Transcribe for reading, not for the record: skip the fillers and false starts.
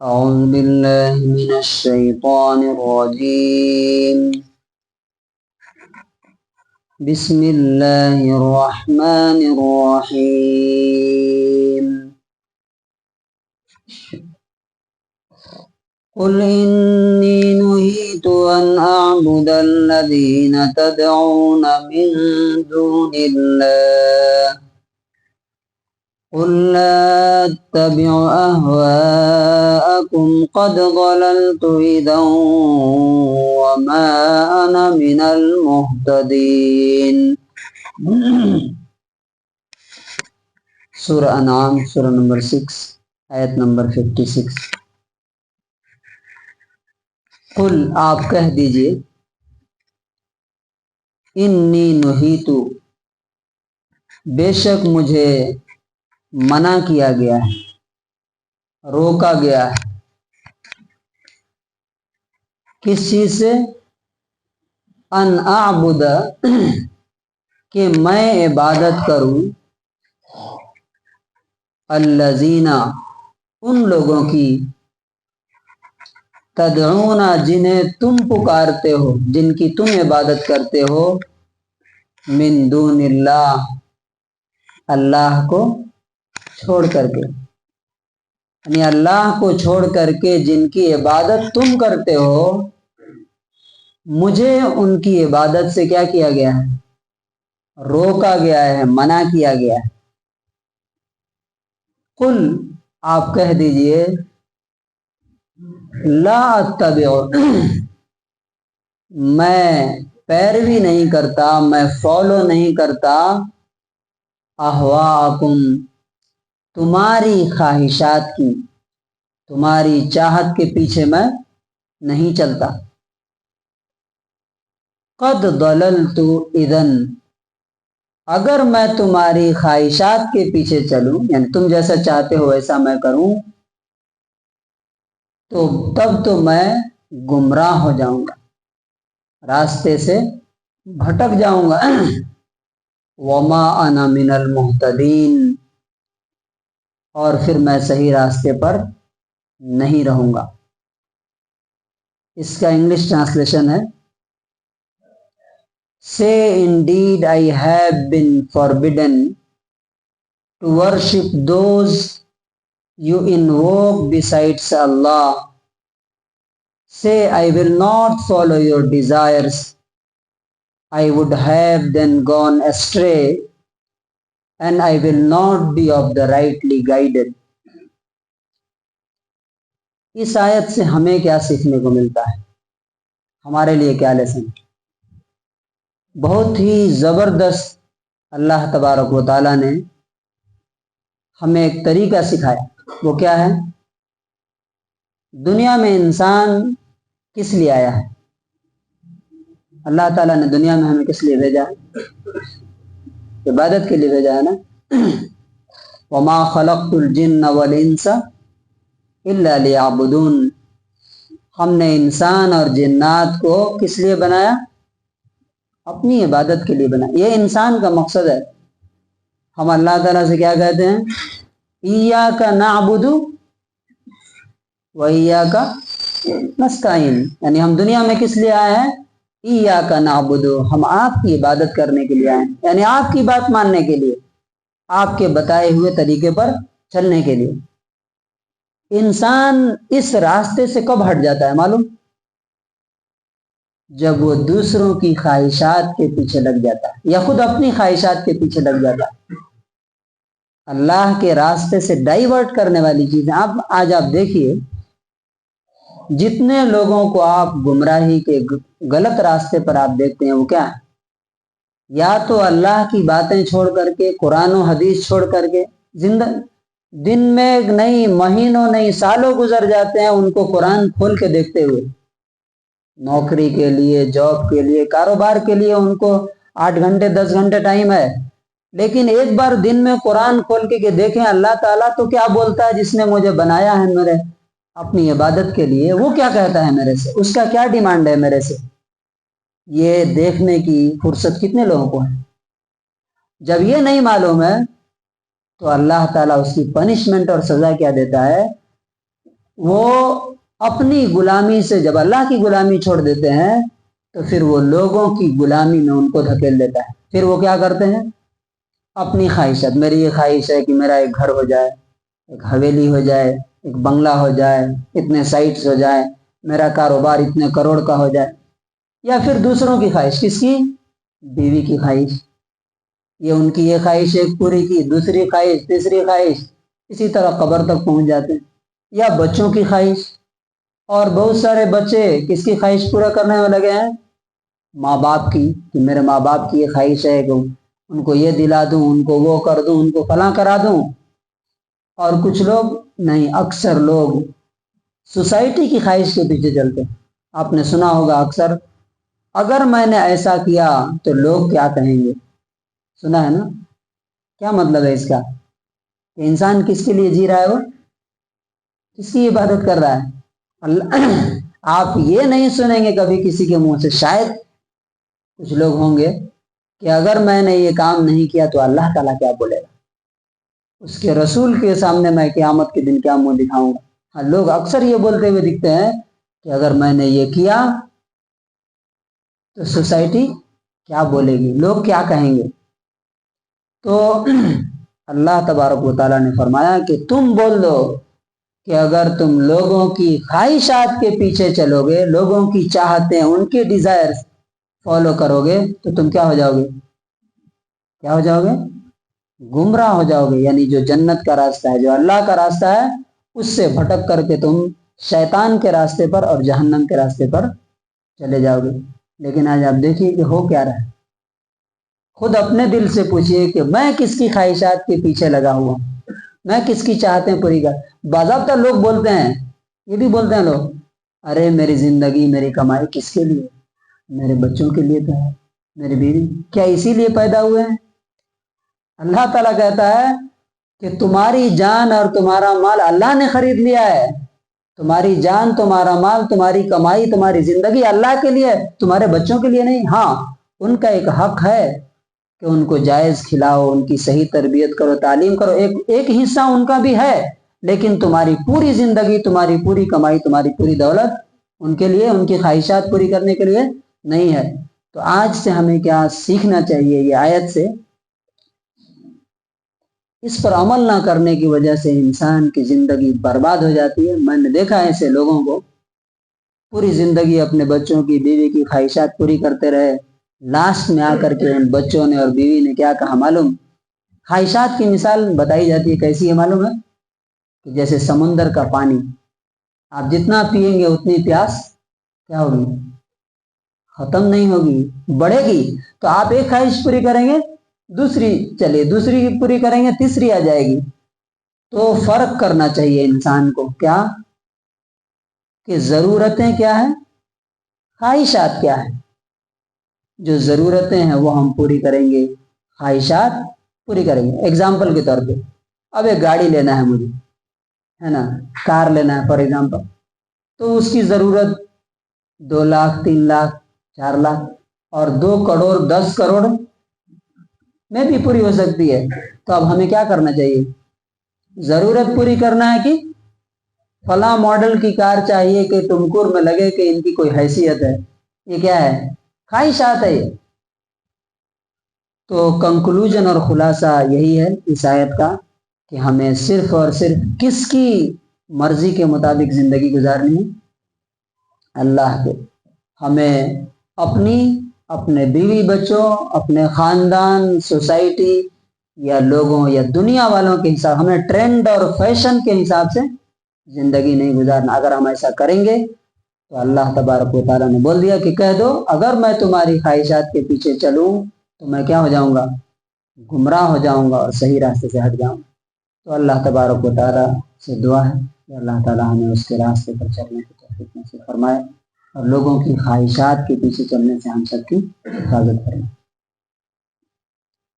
أعوذ بالله من الشيطان الرجيم. بسم الله الرحمن الرحيم. قل إني نهيت أن أعبد الذين تدعون من دون الله قل لا أتبع أهواءكم قد ضللت إذا وما أنا من المهتدين. سورہ انعام سورہ نمبر 6 آیت نمبر 56. قل آپ کہہ دیجئے انی نہیتو بے شک مجھے منع کیا گیا ہے، روکا گیا ہے. کس چیز سے؟ ان اعبد کہ میں عبادت کروں، الذین ان لوگوں کی، تدعون جنہیں تم پکارتے ہو، جن کی تم عبادت کرتے ہو، من دون اللہ اللہ کو چھوڑ کر کے، یعنی اللہ کو چھوڑ کر کے جن کی عبادت تم کرتے ہو، مجھے ان کی عبادت سے کیا کیا گیا ہے؟ روکا گیا ہے، منع کیا گیا ہے. قل آپ کہہ دیجئے لا اتبع میں پیروی نہیں کرتا، میں فالو نہیں کرتا، اہواءکم تمہاری خواہشات کی، تمہاری چاہت کے پیچھے میں نہیں چلتا. قد ضللت اذن اگر میں تمہاری خواہشات کے پیچھے چلوں، یعنی تم جیسا چاہتے ہو ویسا میں کروں، تو تب تو میں گمراہ ہو جاؤں گا، راستے سے بھٹک جاؤں گا. وما انا من المہتدین اور پھر میں صحیح راستے پر نہیں رہوں گا. اس کا انگلش ٹرانسلیشن ہے Say indeed I have been forbidden to worship those you invoke besides Allah. Say I will not follow your desires. I would have then gone astray and I will not be of the rightly guided. اس آیت سے ہمیں کیا سیکھنے کو ملتا ہے؟ ہمارے لیے کیا لیسن؟ بہت ہی زبردست اللہ تبارک و تعالیٰ نے ہمیں ایک طریقہ سکھایا. وہ کیا ہے؟ دنیا میں انسان کس لیے آیا ہے؟ اللہ تعالیٰ نے دنیا میں ہمیں کس لیے بھیجا ہے؟ عبادت کے لیے بھیجا ہے نا. وما خلقت الجن والانس الا لیعبدون ہم نے انسان اور جنات کو کس لیے بنایا؟ اپنی عبادت کے لیے بنا. یہ انسان کا مقصد ہے. ہم اللہ تعالیٰ سے کیا کہتے ہیں؟ ایاک نعبد و ایاک نستعین، یعنی ہم دنیا میں کس لیے آئے ہیں؟ ایاک نعبد ہم آپ کی عبادت کرنے کے لیے آئے ہیں، یعنی آپ کی بات ماننے کے لیے، آپ کے بتائے ہوئے طریقے پر چلنے کے لیے. انسان اس راستے سے کب ہٹ جاتا ہے معلوم؟ جب وہ دوسروں کی خواہشات کے پیچھے لگ جاتا ہے یا خود اپنی خواہشات کے پیچھے لگ جاتا ہے. اللہ کے راستے سے ڈائیورٹ کرنے والی چیزیں آج آپ دیکھیے، جتنے لوگوں کو آپ گمراہی کے غلط راستے پر آپ دیکھتے ہیں، وہ کیا ہے؟ یا تو اللہ کی باتیں چھوڑ کر کے، قرآن و حدیث چھوڑ کر کے، دن میں نہیں، مہینوں نہیں، سالوں گزر جاتے ہیں ان کو قرآن کھول کے دیکھتے ہوئے. نوکری کے لیے، جاب کے لیے، کاروبار کے لیے ان کو 8 گھنٹے 10 گھنٹے ٹائم ہے، لیکن ایک بار دن میں قرآن کھول کے دیکھیں اللہ تعالیٰ تو کیا بولتا ہے جس نے مجھے بنایا ہے میرے اپنی عبادت کے لیے، وہ کیا کہتا ہے میرے سے، اس کا کیا ڈیمانڈ ہے میرے سے. یہ دیکھنے کی فرصت کتنے لوگوں کو ہے؟ جب یہ نہیں معلوم ہے تو اللہ تعالیٰ اس کی پنشمنٹ اور سزا کیا دیتا ہے؟ وہ اپنی غلامی سے جب اللہ کی غلامی چھوڑ دیتے ہیں تو پھر وہ لوگوں کی غلامی میں ان کو دھکیل دیتا ہے. پھر وہ کیا کرتے ہیں؟ اپنی خواہشات، میری یہ خواہش ہے کہ میرا ایک گھر ہو جائے، ایک حویلی ہو جائے، ایک بنگلہ ہو جائے، اتنے سائٹس ہو جائے، میرا کاروبار اتنے کروڑ کا ہو جائے. یا پھر دوسروں کی خواہش، کس کی؟ بیوی کی خواہش. یہ ان کی یہ خواہش ایک پوری کی، دوسری خواہش، تیسری خواہش، اسی طرح قبر تک پہنچ جاتے ہیں. یا بچوں کی خواہش، اور بہت سارے بچے کس کی خواہش پورا کرنے میں لگے ہیں؟ ماں باپ کی، کہ میرے ماں باپ کی یہ خواہش ہے کہ ان کو یہ دلا دوں، ان کو وہ کر دوں، ان کو فلاں کرا دوں. اور کچھ لوگ نہیں، اکثر لوگ سوسائٹی کی خواہش کے پیچھے چلتے ہیں. آپ نے سنا ہوگا اکثر، اگر میں نے ایسا کیا تو لوگ کیا کہیں گے. سنا ہے نا؟ کیا مطلب ہے اس کا؟ کہ انسان کس کے لیے جی رہا ہے؟ وہ کس کی عبادت کر رہا ہے؟ اللہ. آپ یہ نہیں سنیں گے کبھی کسی کے منہ سے، شاید کچھ لوگ ہوں گے کہ اگر میں نے یہ کام نہیں کیا تو اللہ تعالیٰ کیا بولے گا، اس کے رسول کے سامنے میں قیامت کے دن کیا منہ دکھاؤں گا. ہاں، لوگ اکثر یہ بولتے ہوئے دکھتے ہیں کہ اگر میں نے یہ کیا تو سوسائٹی کیا بولے گی، لوگ کیا کہیں گے. تو اللہ تبارک و تعالیٰ نے فرمایا کہ تم بول دو کہ اگر تم لوگوں کی خواہشات کے پیچھے چلو گے، لوگوں کی چاہتیں، ان کے ڈیزائرز فالو کرو گے تو تم کیا ہو جاؤ گے؟ کیا ہو جاؤ گے؟ گمراہ ہو جاؤ گے. یعنی جو جنت کا راستہ ہے، جو اللہ کا راستہ ہے، اس سے بھٹک کر کے تم شیطان کے راستے پر اور جہنم کے راستے پر چلے جاؤ گے. لیکن آج آپ دیکھیے کہ ہو کیا رہا ہے. خود اپنے دل سے پوچھئے کہ میں کس کی خواہشات کے پیچھے لگا ہوا ہوں، میں کس کی چاہتیں پوری کر. باضابطہ لوگ بولتے ہیں، یہ بھی بولتے ہیں لوگ، ارے میری زندگی، میری کمائی کس کے لیے؟ میرے بچوں کے لیے تو ہے، میری بیوی. کیا اسی لیے پیدا ہوئے ہیں؟ اللہ تعالیٰ کہتا ہے کہ تمہاری جان اور تمہارا مال اللہ نے خرید لیا ہے. تمہاری جان، تمہارا مال، تمہاری کمائی، تمہاری زندگی اللہ کے لیے، تمہارے بچوں کے لیے نہیں. ہاں، ان کا ایک حق ہے کہ ان کو جائز کھلاؤ، ان کی صحیح تربیت کرو، تعلیم کرو، ایک حصہ ان کا بھی ہے. لیکن تمہاری پوری زندگی، تمہاری پوری کمائی، تمہاری پوری دولت ان کے لیے، ان کی خواہشات پوری کرنے کے لیے نہیں ہے. تو آج سے ہمیں کیا سیکھنا چاہیے یہ آیت سے؟ اس پر عمل نہ کرنے کی وجہ سے انسان کی زندگی برباد ہو جاتی ہے. میں نے دیکھا ایسے لوگوں کو، پوری زندگی اپنے بچوں کی، بیوی کی خواہشات پوری کرتے رہے، لاسٹ میں آ کر کے ان بچوں نے اور بیوی نے کیا کہا معلوم؟ خواہشات کی مثال بتائی جاتی ہے، کیسی ہے معلوم ہے؟ کہ جیسے سمندر کا پانی، آپ جتنا پیئیں گے اتنی پیاس کیا ہوگی؟ ختم نہیں ہوگی، بڑھے گی. تو آپ ایک خواہش پوری کریں گے، دوسری چلیے، دوسری پوری کریں گے، تیسری آ جائے گی. تو فرق کرنا چاہیے انسان کو، کیا کہ ضرورتیں کیا ہیں، خواہشات کیا ہیں. جو ضرورتیں ہیں وہ ہم پوری کریں گے، خواہشات پوری کریں گے. ایگزامپل کے طور پہ اب ایک گاڑی لینا ہے مجھے، ہے نا، کار لینا ہے فار ایگزامپل. تو اس کی ضرورت 2 لاکھ، 3 لاکھ، 4 لاکھ اور 2 کروڑ، 10 کروڑ میں بھی پوری ہو سکتی ہے. تو اب ہمیں کیا کرنا چاہیے؟ ضرورت پوری کرنا ہے کہ فلاں ماڈل کی کار چاہیے کہ تمکر میں لگے کہ ان کی کوئی حیثیت ہے. یہ کیا ہے؟ خواہشات ہے. یہ تو کنکلوژن اور خلاصہ یہی ہے اس آیت کا کہ ہمیں صرف اور صرف کس کی مرضی کے مطابق زندگی گزارنی ہے؟ اللہ کے. ہمیں اپنی، اپنے بیوی بچوں، اپنے خاندان، سوسائٹی یا لوگوں یا دنیا والوں کے حساب، ہمیں ٹرینڈ اور فیشن کے حساب سے زندگی نہیں گزارنا. اگر ہم ایسا کریں گے تو اللہ تبارک و تعالیٰ نے بول دیا کہ کہہ دو اگر میں تمہاری خواہشات کے پیچھے چلوں تو میں کیا ہو جاؤں گا؟ گمراہ ہو جاؤں گا اور صحیح راستے سے ہٹ جاؤں گا. تو اللہ تبارک و تعالیٰ سے دعا ہے کہ اللہ تعالیٰ ہمیں اس کے راستے پر چلنے کی توفیق نصیب فرمائے اور لوگوں کی خواہشات کے پیچھے چلنے سے ہم سب کی حفاظت فرمائے.